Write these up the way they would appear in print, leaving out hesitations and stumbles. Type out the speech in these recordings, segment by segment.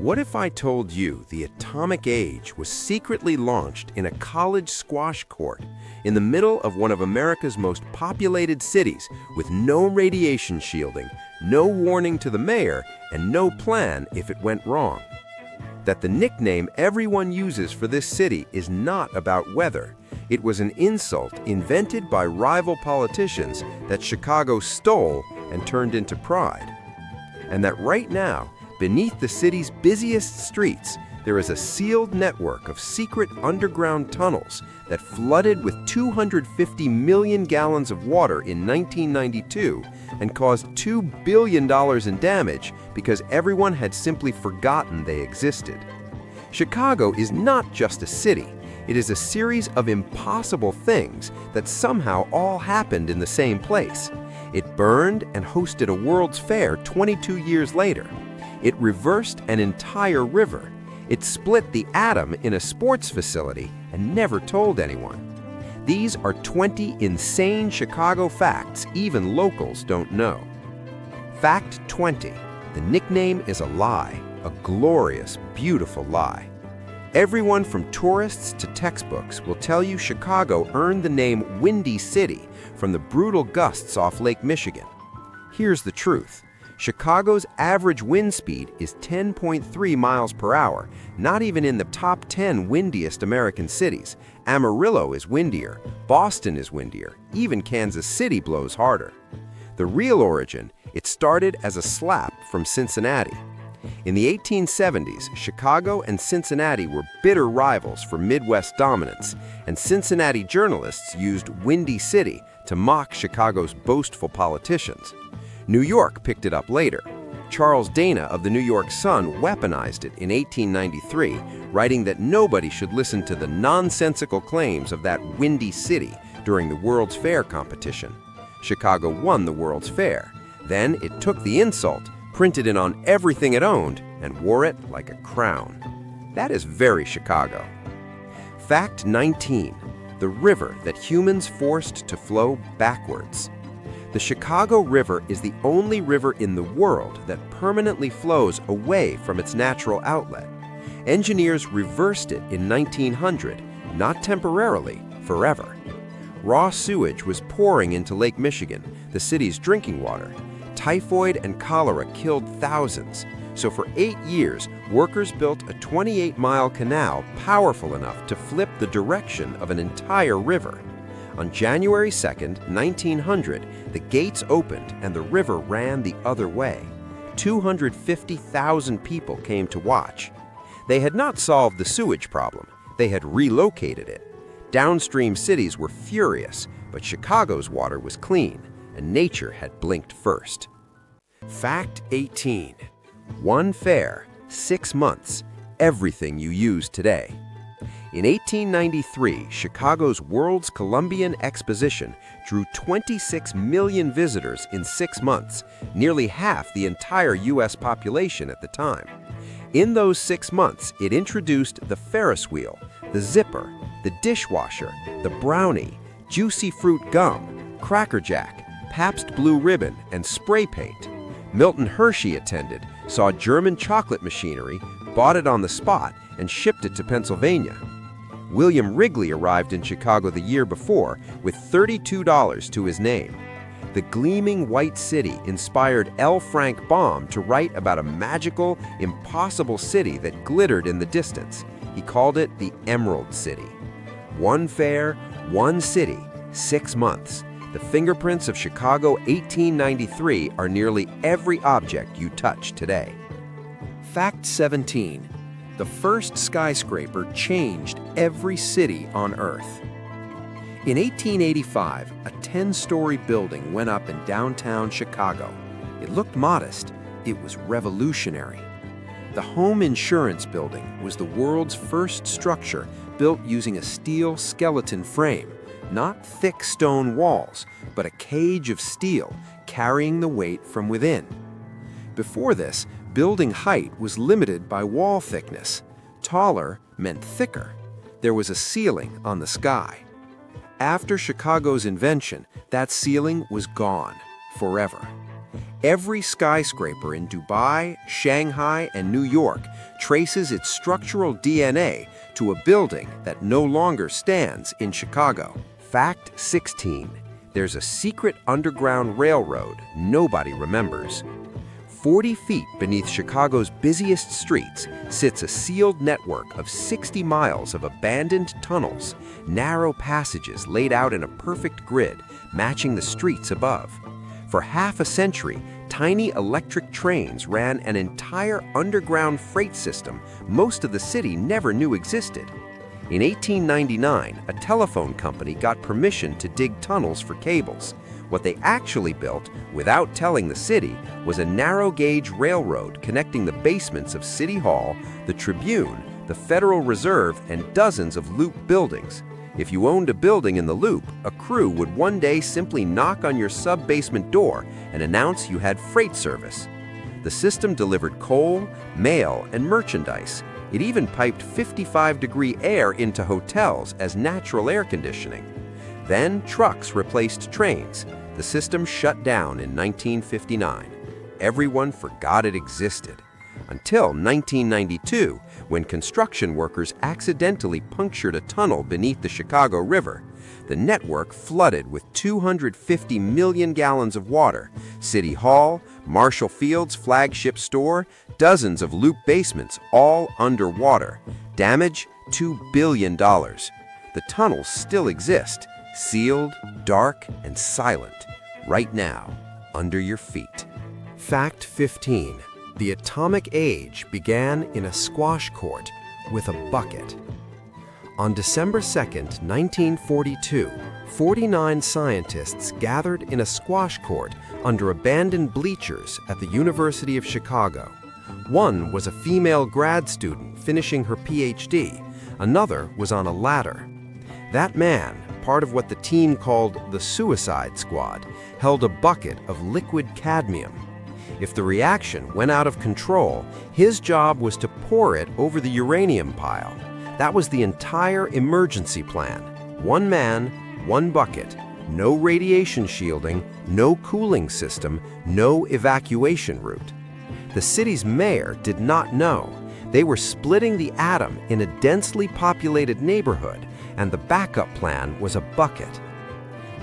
What if I told you the atomic age was secretly launched in a college squash court in the middle of one of America's most populated cities with no radiation shielding, no warning to the mayor, and no plan if it went wrong? That the nickname everyone uses for this city is not about weather. It was an insult invented by rival politicians that Chicago stole and turned into pride. And that right now, beneath the city's busiest streets, there is a sealed network of secret underground tunnels that flooded with 250 million gallons of water in 1992 and caused $2 billion in damage because everyone had simply forgotten they existed. Chicago is not just a city. It is a series of impossible things that somehow all happened in the same place. It burned and hosted a World's Fair 22 years later. It reversed an entire river. It split the atom in a sports facility and never told anyone. These are 20 insane Chicago facts even locals don't know. Fact 20. The nickname is a lie, a glorious, beautiful lie. Everyone from tourists to textbooks will tell you Chicago earned the name Windy City from the brutal gusts off Lake Michigan. Here's the truth. Chicago's average wind speed is 10.3 miles per hour, not even in the top 10 windiest American cities. Amarillo is windier, Boston is windier, even Kansas City blows harder. The real origin, it started as a slap from Cincinnati. In the 1870s, Chicago and Cincinnati were bitter rivals for Midwest dominance, and Cincinnati journalists used Windy City to mock Chicago's boastful politicians. New York picked it up later. Charles Dana of the New York Sun weaponized it in 1893, writing that nobody should listen to the nonsensical claims of that Windy City during the World's Fair competition. Chicago won the World's Fair. Then it took the insult, printed it on everything it owned, and wore it like a crown. That is very Chicago. Fact 19. The river that humans forced to flow backwards. The Chicago River is the only river in the world that permanently flows away from its natural outlet. Engineers reversed it in 1900, not temporarily, forever. Raw sewage was pouring into Lake Michigan, the city's drinking water. Typhoid and cholera killed thousands. So for 8 years, workers built a 28-mile canal powerful enough to flip the direction of an entire river. On January 2, 1900, the gates opened and the river ran the other way. 250,000 people came to watch. They had not solved the sewage problem. They had relocated it. Downstream cities were furious, but Chicago's water was clean, and nature had blinked first. Fact 18. One fair, 6 months, everything you use today. In 1893, Chicago's World's Columbian Exposition drew 26 million visitors in 6 months, nearly half the entire U.S. population at the time. In those 6 months, it introduced the Ferris wheel, the zipper, the dishwasher, the brownie, juicy fruit gum, Cracker Jack, Pabst Blue Ribbon, and spray paint. Milton Hershey attended, saw German chocolate machinery, bought it on the spot, and shipped it to Pennsylvania. William Wrigley arrived in Chicago the year before with $32 to his name. The gleaming white city inspired L. Frank Baum to write about a magical, impossible city that glittered in the distance. He called it the Emerald City. One fair, one city, 6 months. The fingerprints of Chicago 1893 are nearly every object you touch today. Fact 17. The first skyscraper changed every city on Earth. In 1885, a 10-story building went up in downtown Chicago. It looked modest. It was revolutionary. The Home Insurance Building was the world's first structure built using a steel skeleton frame, not thick stone walls, but a cage of steel carrying the weight from within. Before this, building height was limited by wall thickness. Taller meant thicker. There was a ceiling on the sky. After Chicago's invention, that ceiling was gone forever. Every skyscraper in Dubai, Shanghai, and New York traces its structural DNA to a building that no longer stands in Chicago. Fact 16. There's a secret underground railroad nobody remembers. 40 feet beneath Chicago's busiest streets sits a sealed network of 60 miles of abandoned tunnels, narrow passages laid out in a perfect grid, matching the streets above. For half a century, tiny electric trains ran an entire underground freight system most of the city never knew existed. In 1899, a telephone company got permission to dig tunnels for cables. What they actually built, without telling the city, was a narrow-gauge railroad connecting the basements of City Hall, the Tribune, the Federal Reserve, and dozens of loop buildings. If you owned a building in the loop, a crew would one day simply knock on your sub-basement door and announce you had freight service. The system delivered coal, mail, and merchandise. It even piped 55-degree air into hotels as natural air conditioning. Then trucks replaced trains. The system shut down in 1959. Everyone forgot it existed. Until 1992, when construction workers accidentally punctured a tunnel beneath the Chicago River. The network flooded with 250 million gallons of water. City Hall, Marshall Field's flagship store, dozens of loop basements, all underwater. Damage, $2 billion. The tunnels still exist, sealed, dark, and silent, right now, under your feet. Fact 15. The atomic age began in a squash court with a bucket. On December 2, 1942, 49 scientists gathered in a squash court under abandoned bleachers at the University of Chicago. One was a female grad student finishing her PhD. Another was on a ladder. That man, part of what the team called the Suicide Squad, held a bucket of liquid cadmium. If the reaction went out of control, his job was to pour it over the uranium pile. That was the entire emergency plan. One man, one bucket, no radiation shielding, no cooling system, no evacuation route. The city's mayor did not know. They were splitting the atom in a densely populated neighborhood, and the backup plan was a bucket.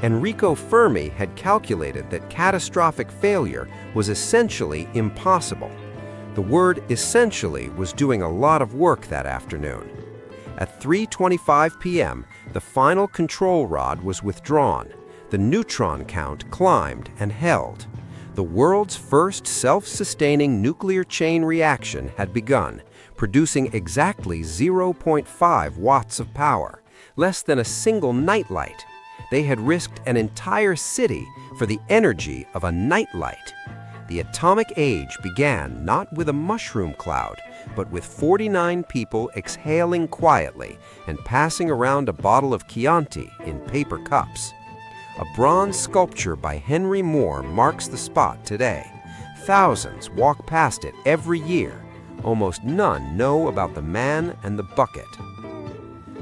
Enrico Fermi had calculated that catastrophic failure was essentially impossible. The word essentially was doing a lot of work that afternoon. At 3:25 p.m., the final control rod was withdrawn. The neutron count climbed and held. The world's first self-sustaining nuclear chain reaction had begun, producing exactly 0.5 watts of power, less than a single nightlight. They had risked an entire city for the energy of a nightlight. The atomic age began not with a mushroom cloud, but with 49 people exhaling quietly and passing around a bottle of Chianti in paper cups. A bronze sculpture by Henry Moore marks the spot today. Thousands walk past it every year. Almost none know about the man and the bucket.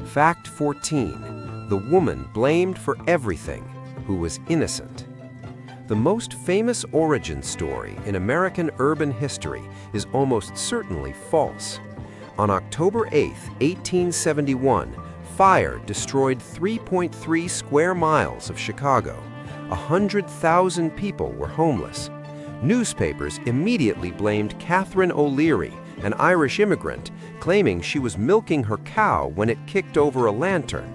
Fact 14. The woman blamed for everything, who was innocent. The most famous origin story in American urban history is almost certainly false. On October 8, 1871, fire destroyed 3.3 square miles of Chicago. 100,000 people were homeless. Newspapers immediately blamed Catherine O'Leary, an Irish immigrant, claiming she was milking her cow when it kicked over a lantern.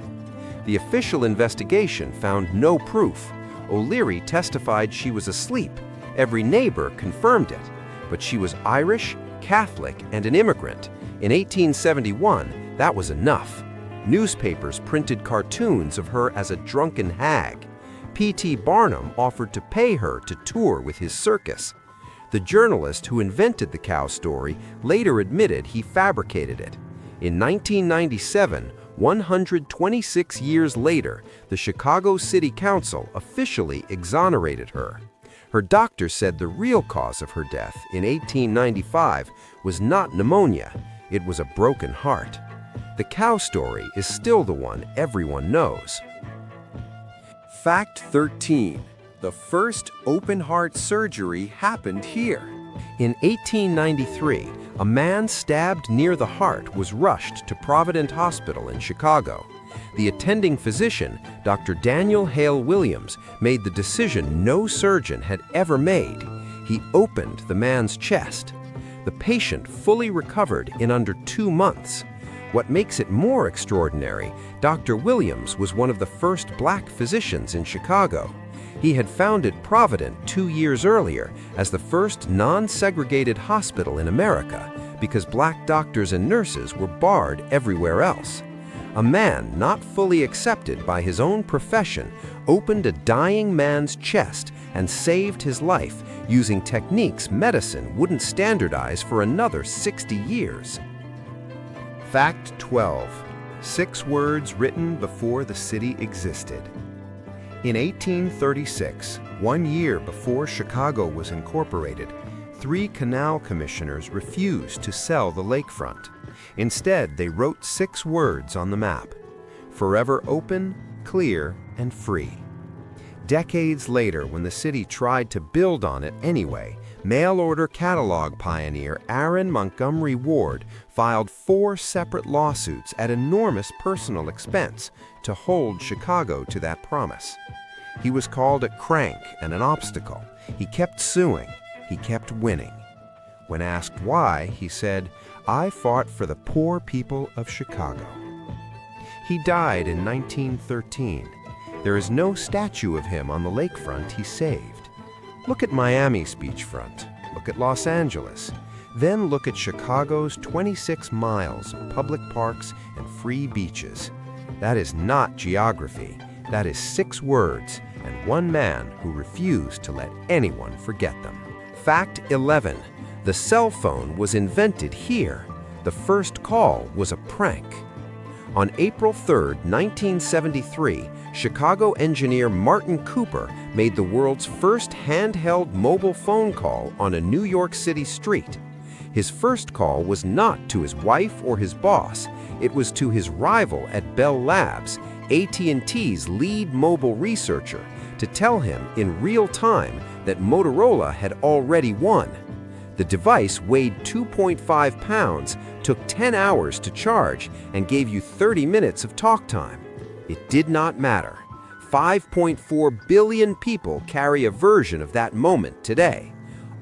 The official investigation found no proof. O'Leary testified she was asleep. Every neighbor confirmed it. But she was Irish, Catholic, and an immigrant. In 1871, that was enough. Newspapers printed cartoons of her as a drunken hag. P.T. Barnum offered to pay her to tour with his circus. The journalist who invented the cow story later admitted he fabricated it. In 1997, 126 years later, the Chicago City Council officially exonerated her. Her doctor said the real cause of her death in 1895 was not pneumonia, it was a broken heart. The cow story is still the one everyone knows. Fact 13. The first open-heart surgery happened here. In 1893, A man stabbed near the heart was rushed to Providence Hospital in Chicago. The attending physician, Dr. Daniel Hale Williams, made the decision no surgeon had ever made. He opened the man's chest. The patient fully recovered in under 2 months. What makes it more extraordinary, Dr. Williams was one of the first black physicians in Chicago. He had founded Providence 2 years earlier as the first non-segregated hospital in America because black doctors and nurses were barred everywhere else. A man not fully accepted by his own profession opened a dying man's chest and saved his life using techniques medicine wouldn't standardize for another 60 years. Fact 12. 6 words written before the city existed. In 1836, 1 year before Chicago was incorporated, 3 canal commissioners refused to sell the lakefront. Instead, they wrote 6 words on the map: forever open, clear, and free. Decades later, when the city tried to build on it anyway, mail-order catalog pioneer Aaron Montgomery Ward filed 4 separate lawsuits at enormous personal expense to hold Chicago to that promise. He was called a crank and an obstacle. He kept suing. He kept winning. When asked why, he said, "I fought for the poor people of Chicago." He died in 1913. There is no statue of him on the lakefront he saved. Look at Miami's beachfront. Look at Los Angeles. Then look at Chicago's 26 miles of public parks and free beaches. That is not geography. That is 6 words and 1 man who refused to let anyone forget them. Fact 11. The cell phone was invented here. The first call was a prank. On April 3, 1973, Chicago engineer Martin Cooper made the world's first handheld mobile phone call on a New York City street. His first call was not to his wife or his boss. It was to his rival at Bell Labs, AT&T's lead mobile researcher, to tell him in real time that Motorola had already won. The device weighed 2.5 pounds, took 10 hours to charge, and gave you 30 minutes of talk time. It did not matter. 5.4 billion people carry a version of that moment today.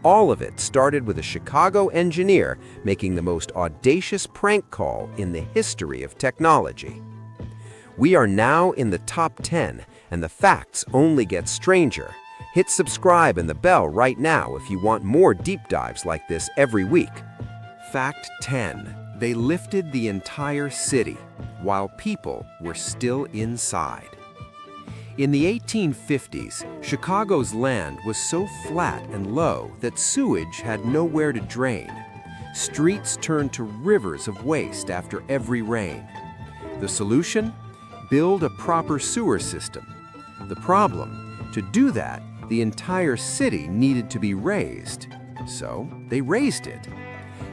All of it started with a Chicago engineer making the most audacious prank call in the history of technology. We are now in the top 10, and the facts only get stranger. Hit subscribe and the bell right now if you want more deep dives like this every week. Fact 10. They lifted the entire city while people were still inside. In the 1850s, Chicago's land was so flat and low that sewage had nowhere to drain. Streets turned to rivers of waste after every rain. The solution? Build a proper sewer system. The problem? To do that, the entire city needed to be raised. So they raised it.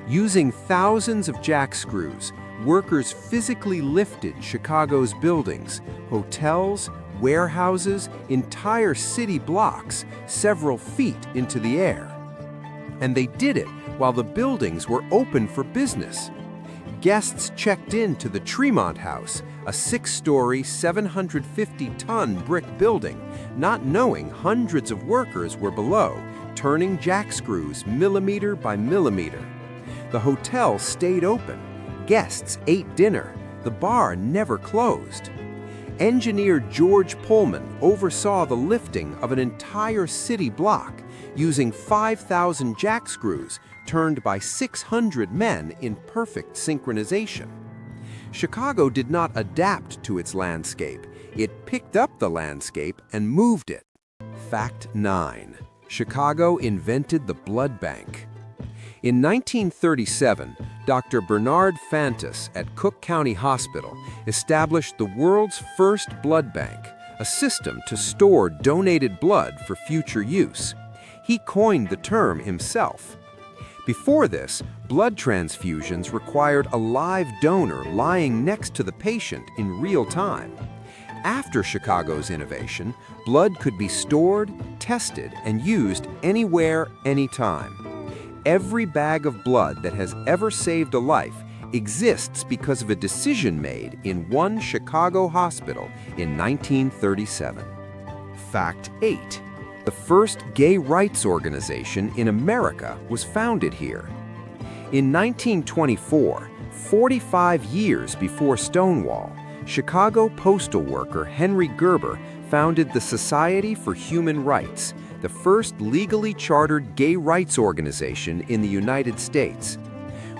Using thousands of jack screws, workers physically lifted Chicago's buildings, hotels, warehouses, entire city blocks, several feet into the air. And they did it while the buildings were open for business. Guests checked into the Tremont House, a 6-story, 750-ton brick building, not knowing hundreds of workers were below, turning jack screws millimeter by millimeter. The hotel stayed open. Guests ate dinner. The bar never closed. Engineer George Pullman oversaw the lifting of an entire city block using 5,000 jack screws turned by 600 men in perfect synchronization. Chicago did not adapt to its landscape. It picked up the landscape and moved it. Fact 9. Chicago invented the blood bank. In 1937, Dr. Bernard Fantus at Cook County Hospital established the world's first blood bank, a system to store donated blood for future use. He coined the term himself. Before this, blood transfusions required a live donor lying next to the patient in real time. After Chicago's innovation, blood could be stored, tested, and used anywhere, anytime. Every bag of blood that has ever saved a life exists because of a decision made in one Chicago hospital in 1937. Fact 8. The first gay rights organization in America was founded here. In 1924, 45 years before Stonewall, Chicago postal worker Henry Gerber founded the Society for Human Rights, the first legally chartered gay rights organization in the United States.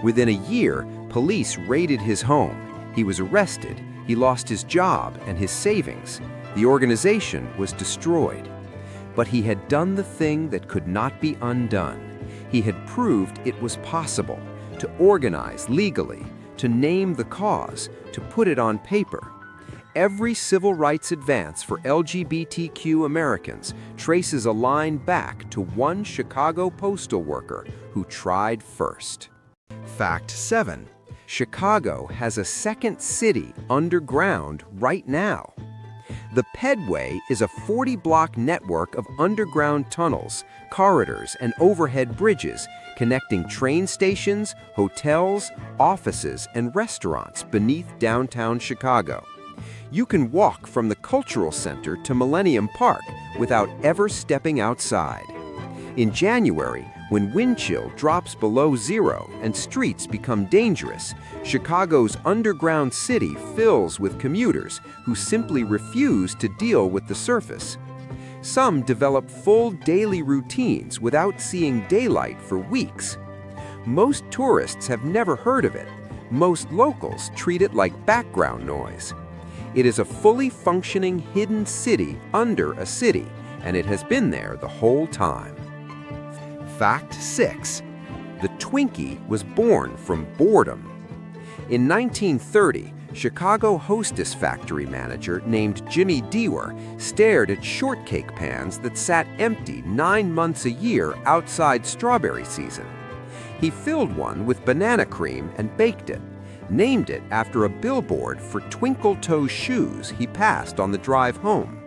Within a year, police raided his home. He was arrested, he lost his job and his savings. The organization was destroyed. But he had done the thing that could not be undone. He had proved it was possible to organize legally, to name the cause, to put it on paper. Every civil rights advance for LGBTQ Americans traces a line back to one Chicago postal worker who tried first. Fact 7. Chicago has a second city underground right now. The Pedway is a 40-block network of underground tunnels, corridors, and overhead bridges connecting train stations, hotels, offices, and restaurants beneath downtown Chicago. You can walk from the Cultural Center to Millennium Park without ever stepping outside. In January, when wind chill drops below zero and streets become dangerous, Chicago's underground city fills with commuters who simply refuse to deal with the surface. Some develop full daily routines without seeing daylight for weeks. Most tourists have never heard of it. Most locals treat it like background noise. It is a fully functioning hidden city under a city, and it has been there the whole time. Fact 6. The Twinkie was born from boredom. In 1930, Chicago Hostess factory manager named Jimmy Dewar stared at shortcake pans that sat empty 9 months a year outside strawberry season. He filled one with banana cream and baked it, named it after a billboard for twinkle-toe shoes he passed on the drive home.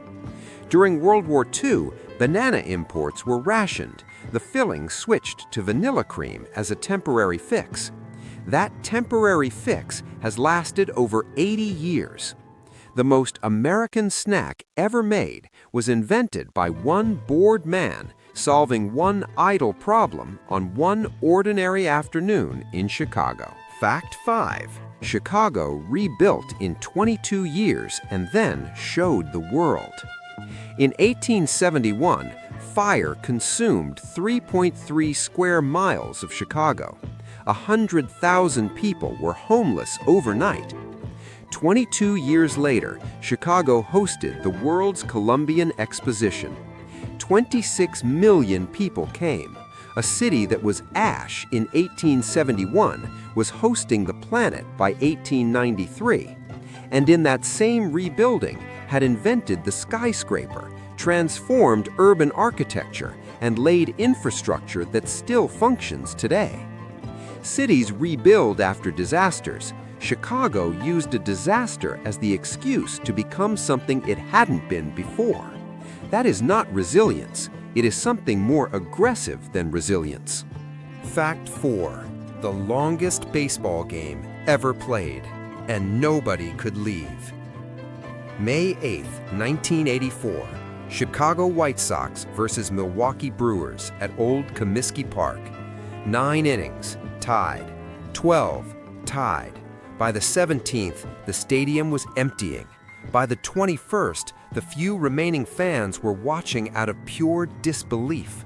During World War II, banana imports were rationed. The filling switched to vanilla cream as a temporary fix. That temporary fix has lasted over 80 years. The most American snack ever made was invented by one bored man solving one idle problem on one ordinary afternoon in Chicago. Fact 5. Chicago rebuilt in 22 years and then showed the world. In 1871, fire consumed 3.3 square miles of Chicago. 100,000 people were homeless overnight. 22 years later, Chicago hosted the world's Columbian Exposition. 26 million people came. A city that was ash in 1871 was hosting the planet by 1893. And in that same rebuilding had invented the skyscraper, transformed urban architecture, and laid infrastructure that still functions today. Cities rebuild after disasters. Chicago used a disaster as the excuse to become something it hadn't been before. That is not resilience. It is something more aggressive than resilience. Fact 4. The longest baseball game ever played, and nobody could leave. May 8, 1984. Chicago White Sox versus Milwaukee Brewers at Old Comiskey Park. 9 innings, tied. 12, tied. By the 17th, the stadium was emptying. By the 21st, the few remaining fans were watching out of pure disbelief.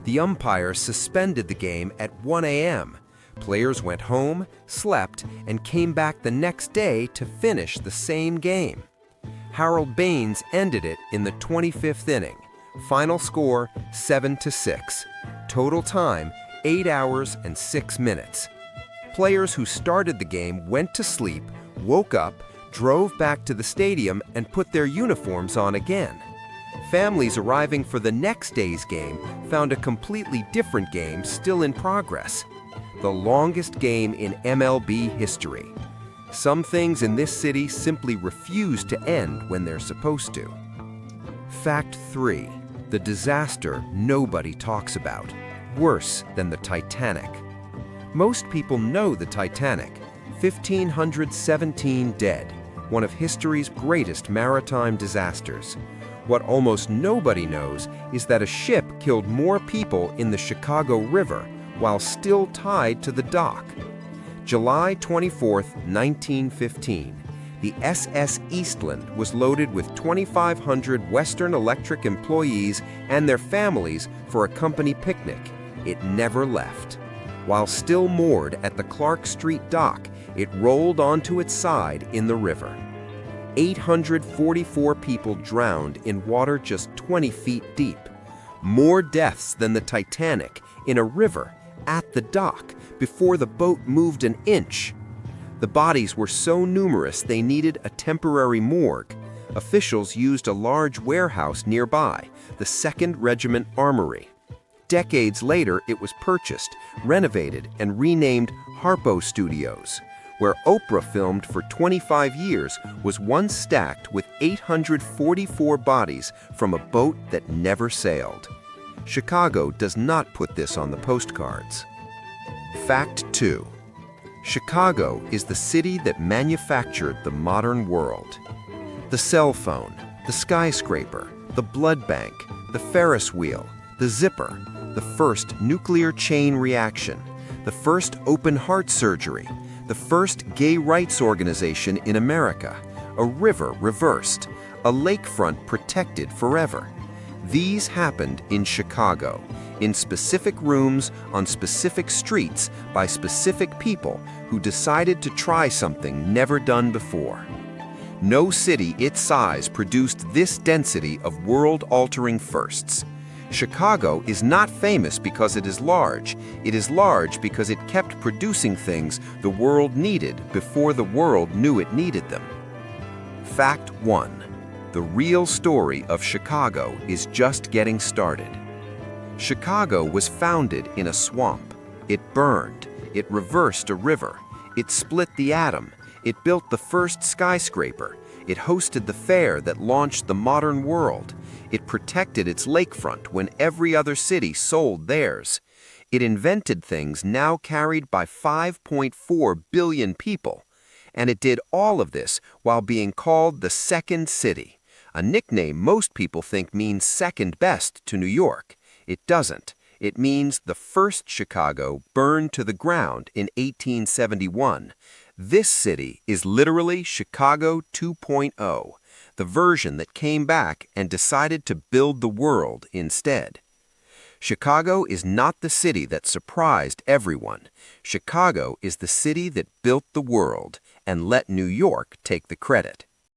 The umpire suspended the game at 1 a.m. Players went home, slept, and came back the next day to finish the same game. Harold Baines ended it in the 25th inning. Final score, 7-6. Total time, 8 hours and 6 minutes. Players who started the game went to sleep, woke up, drove back to the stadium, and put their uniforms on again. Families arriving for the next day's game found a completely different game still in progress. The longest game in MLB history. Some things in this city simply refuse to end when they're supposed to. Fact 3. The disaster nobody talks about. worse than the Titanic. Most people know the Titanic, 1,517 dead, one of history's greatest maritime disasters. What almost nobody knows is that a ship killed more people in the Chicago River while still tied to the dock. July 24, 1915, the SS Eastland was loaded with 2,500 Western Electric employees and their families for a company picnic. It never left. While still moored at the Clark Street dock, it rolled onto its side in the river. 844 people drowned in water just 20 feet deep. More deaths than the Titanic in a river at the dock before the boat moved an inch. The bodies were so numerous they needed a temporary morgue. Officials used a large warehouse nearby, the 2nd Regiment Armory. Decades later, it was purchased, renovated, and renamed Harpo Studios, where Oprah filmed for 25 years, was once stacked with 844 bodies from a boat that never sailed. Chicago does not put this on the postcards. Fact 2. Chicago is the city that manufactured the modern world. The cell phone, the skyscraper, the blood bank, the Ferris wheel, the zipper, the first nuclear chain reaction, the first open heart surgery, the first gay rights organization in America, a river reversed, a lakefront protected forever. These happened in Chicago, in specific rooms, on specific streets, by specific people who decided to try something never done before. No city its size produced this density of world-altering firsts. Chicago is not famous because it is large. It is large because it kept producing things the world needed before the world knew it needed them. Fact 1. The real story of Chicago is just getting started. Chicago was founded in a swamp. It burned. It reversed a river. It split the atom. It built the first skyscraper. It hosted the fair that launched the modern world. It protected its lakefront when every other city sold theirs. It invented things now carried by 5.4 billion people. And it did all of this while being called the Second City, a nickname most people think means second best to New York. It doesn't. It means the first Chicago burned to the ground in 1871. This city is literally Chicago 2.0, the version that came back and decided to build the world instead. Chicago is not the city that surprised everyone. Chicago is the city that built the world and let New York take the credit.